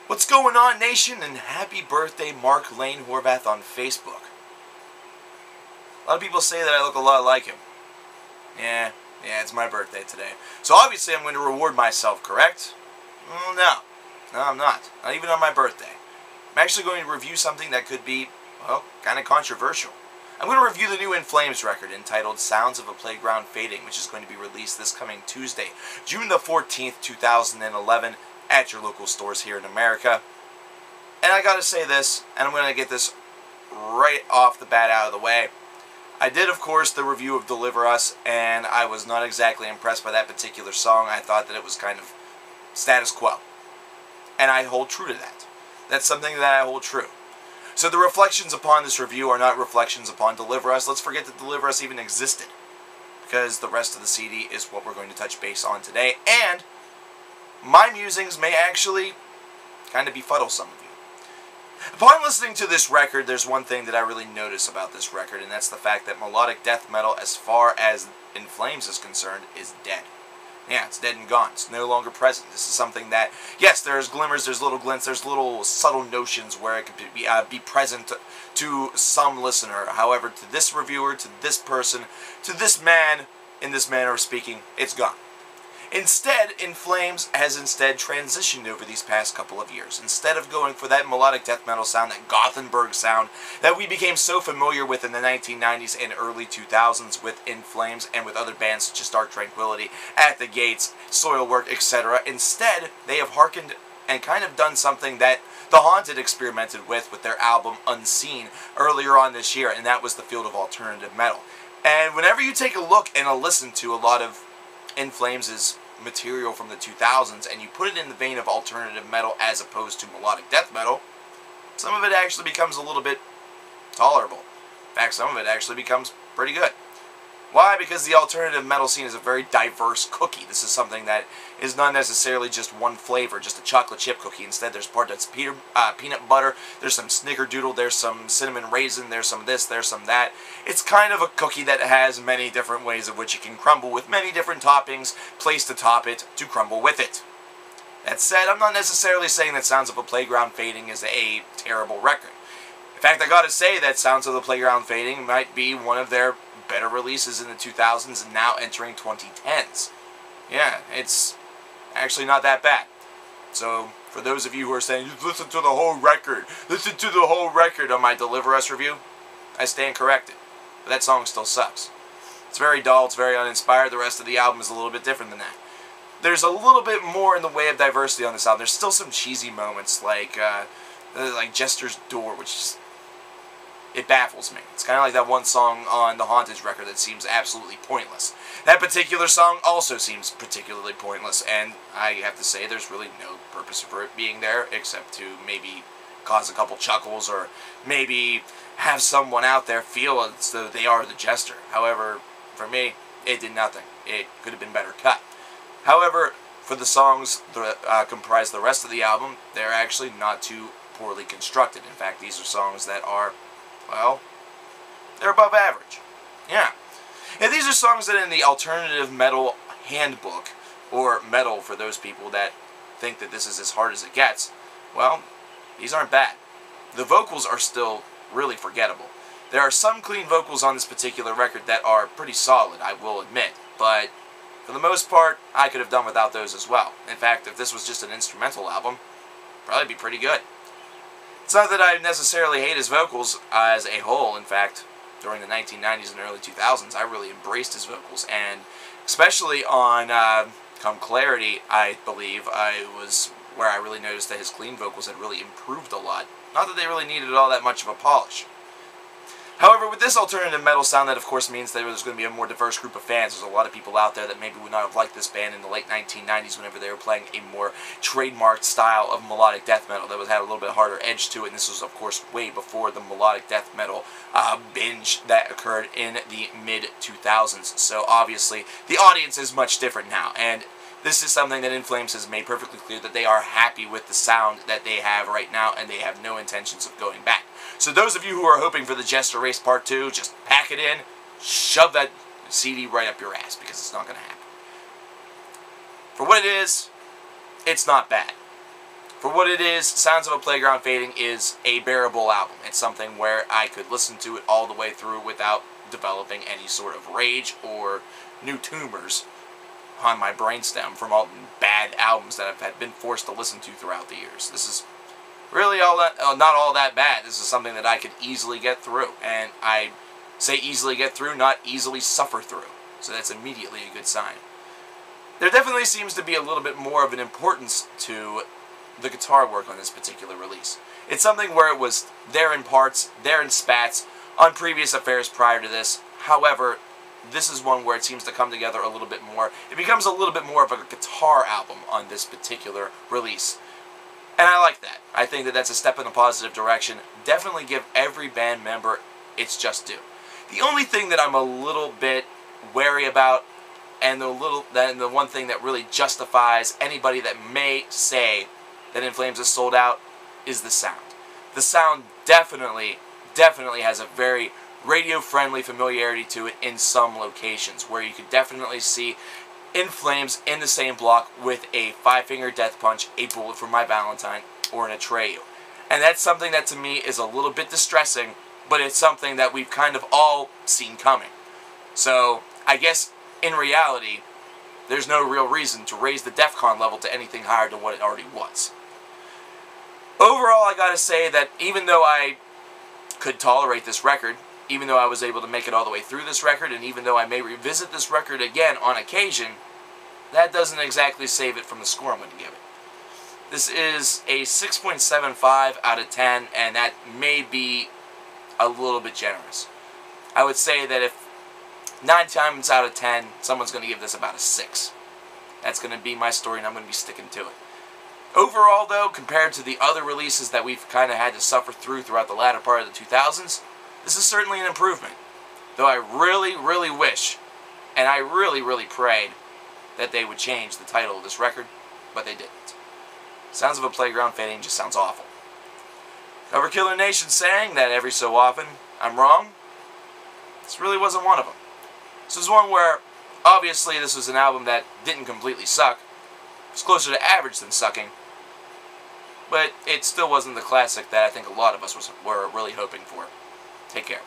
What's going on, nation, and happy birthday, Mark Lane Horvath on Facebook. A lot of people say that I look a lot like him. Yeah, it's my birthday today. So obviously I'm going to reward myself, correct? Well, no, I'm not. Not even on my birthday. I'm actually going to review something that could be, well, kind of controversial. I'm going to review the new In Flames record entitled Sounds of a Playground Fading, which is going to be released this coming Tuesday, June the 14th, 2011, at your local stores here in America. And I gotta say this, and I'm going to get this right off the bat out of the way. I did, of course, the review of Deliver Us, and I was not exactly impressed by that particular song. I thought that it was kind of status quo. And I hold true to that. That's something that I hold true. So the reflections upon this review are not reflections upon Deliver Us. Let's forget that Deliver Us even existed, because the rest of the CD is what we're going to touch base on today. And my musings may actually kind of befuddle some of you. Upon listening to this record, there's one thing that I really notice about this record, and that's the fact that melodic death metal, as far as In Flames is concerned, is dead. Yeah, it's dead and gone. It's no longer present. This is something that, yes, there's glimmers, there's little glints, there's little subtle notions where it could be present to some listener. However, to this reviewer, to this person, to this man, in this manner of speaking, it's gone. Instead, In Flames has transitioned over these past couple of years. Instead of going for that melodic death metal sound, that Gothenburg sound that we became so familiar with in the 1990s and early 2000s with In Flames and with other bands such as Dark Tranquillity, At the Gates, Soilwork, etc. Instead, they have hearkened and kind of done something that The Haunted experimented with their album Unseen earlier on this year, and that was the field of alternative metal. And whenever you take a look and a listen to a lot of In Flames' material from the 2000s and you put it in the vein of alternative metal as opposed to melodic death metal, some of it actually becomes a little bit tolerable. In fact, some of it actually becomes pretty good. Why? Because the alternative metal scene is a very diverse cookie. This is something that is not necessarily just one flavor, just a chocolate chip cookie. Instead, there's part that's peanut butter, there's some snickerdoodle, there's some cinnamon raisin, there's some this, there's some that. It's kind of a cookie that has many different ways of which it can crumble, with many different toppings placed atop it to crumble with it. That said, I'm not necessarily saying that Sounds of a Playground Fading is a terrible record. In fact, I gotta say that Sounds of the Playground Fading might be one of their better releases in the 2000s and now entering 2010s. Yeah, it's actually not that bad. So, for those of you who are saying, listen to the whole record on my Deliver Us review, I stand corrected. But that song still sucks. It's very dull, it's very uninspired. The rest of the album is a little bit different than that. There's a little bit more in the way of diversity on this album. There's still some cheesy moments like Jester's Door, which just, it baffles me. It's kind of like that one song on the Haunted record that seems absolutely pointless. That particular song also seems particularly pointless, and I have to say there's really no purpose for it being there except to maybe cause a couple chuckles or maybe have someone out there feel as though they are the Jester. However, for me, it did nothing. It could have been better cut. However, for the songs that comprise the rest of the album, they're actually not too poorly constructed. In fact, these are songs that are, well, they're above average. Yeah. And these are songs that in the alternative metal handbook, or metal for those people that think that this is as hard as it gets, well, these aren't bad. The vocals are still really forgettable. There are some clean vocals on this particular record that are pretty solid, I will admit, but for the most part, I could have done without those as well. In fact, if this was just an instrumental album, it'd probably be pretty good. It's not that I necessarily hate his vocals as a whole. In fact, during the 1990s and early 2000s, I really embraced his vocals, and especially on Come Clarity, I believe, was where I really noticed that his clean vocals had really improved a lot. Not that they really needed all that much of a polish. However, with this alternative metal sound, that of course means that there's going to be a more diverse group of fans. There's a lot of people out there that maybe would not have liked this band in the late 1990s whenever they were playing a more trademarked style of melodic death metal that had a little bit harder edge to it. And this was, of course, way before the melodic death metal binge that occurred in the mid-2000s. So obviously, the audience is much different now. And this is something that In Flames has made perfectly clear that they are happy with the sound that they have right now, and they have no intentions of going back. So those of you who are hoping for the Jester Race Part 2, just pack it in, shove that CD right up your ass, because it's not going to happen. For what it is, it's not bad. For what it is, Sounds of a Playground Fading is a bearable album. It's something where I could listen to it all the way through without developing any sort of rage or new tumors on my brainstem from all the bad albums that I've been forced to listen to throughout the years. This is really not all that bad. This is something that I could easily get through. And I say easily get through, not easily suffer through. So that's immediately a good sign. There definitely seems to be a little bit more of an importance to the guitar work on this particular release. It's something where it was there in parts, there in spats, on previous affairs prior to this. However, this is one where it seems to come together a little bit more. It becomes a little bit more of a guitar album on this particular release. And I like that. I think that that's a step in a positive direction. Definitely give every band member its just due. The only thing that I'm a little bit wary about, and the one thing that really justifies anybody that may say that In Flames is sold out, is the sound. The sound definitely has a very radio-friendly familiarity to it in some locations, where you could definitely see In Flames in the same block with a Five-Finger Death Punch, a Bullet for My Valentine, or an Atreyu. And that's something that to me is a little bit distressing, but it's something that we've kind of all seen coming. So, I guess, in reality, there's no real reason to raise the DEFCON level to anything higher than what it already was. Overall, I gotta say that even though I could tolerate this record, even though I was able to make it all the way through this record, and even though I may revisit this record again on occasion, that doesn't exactly save it from the score I'm going to give it. This is a 6.75 out of 10, and that may be a little bit generous. I would say that if 9 times out of 10, someone's going to give this about a 6. That's going to be my story, and I'm going to be sticking to it. Overall, though, compared to the other releases that we've kind of had to suffer through throughout the latter part of the 2000s, this is certainly an improvement. Though I really, really wish, and I really, really prayed, that they would change the title of this record, but they didn't. Sounds of a Playground Fading just sounds awful. coverkillernation saying that every so often I'm wrong. This really wasn't one of them. This was one where, obviously, this was an album that didn't completely suck. It was closer to average than sucking. But it still wasn't the classic that I think a lot of us were really hoping for. Take care.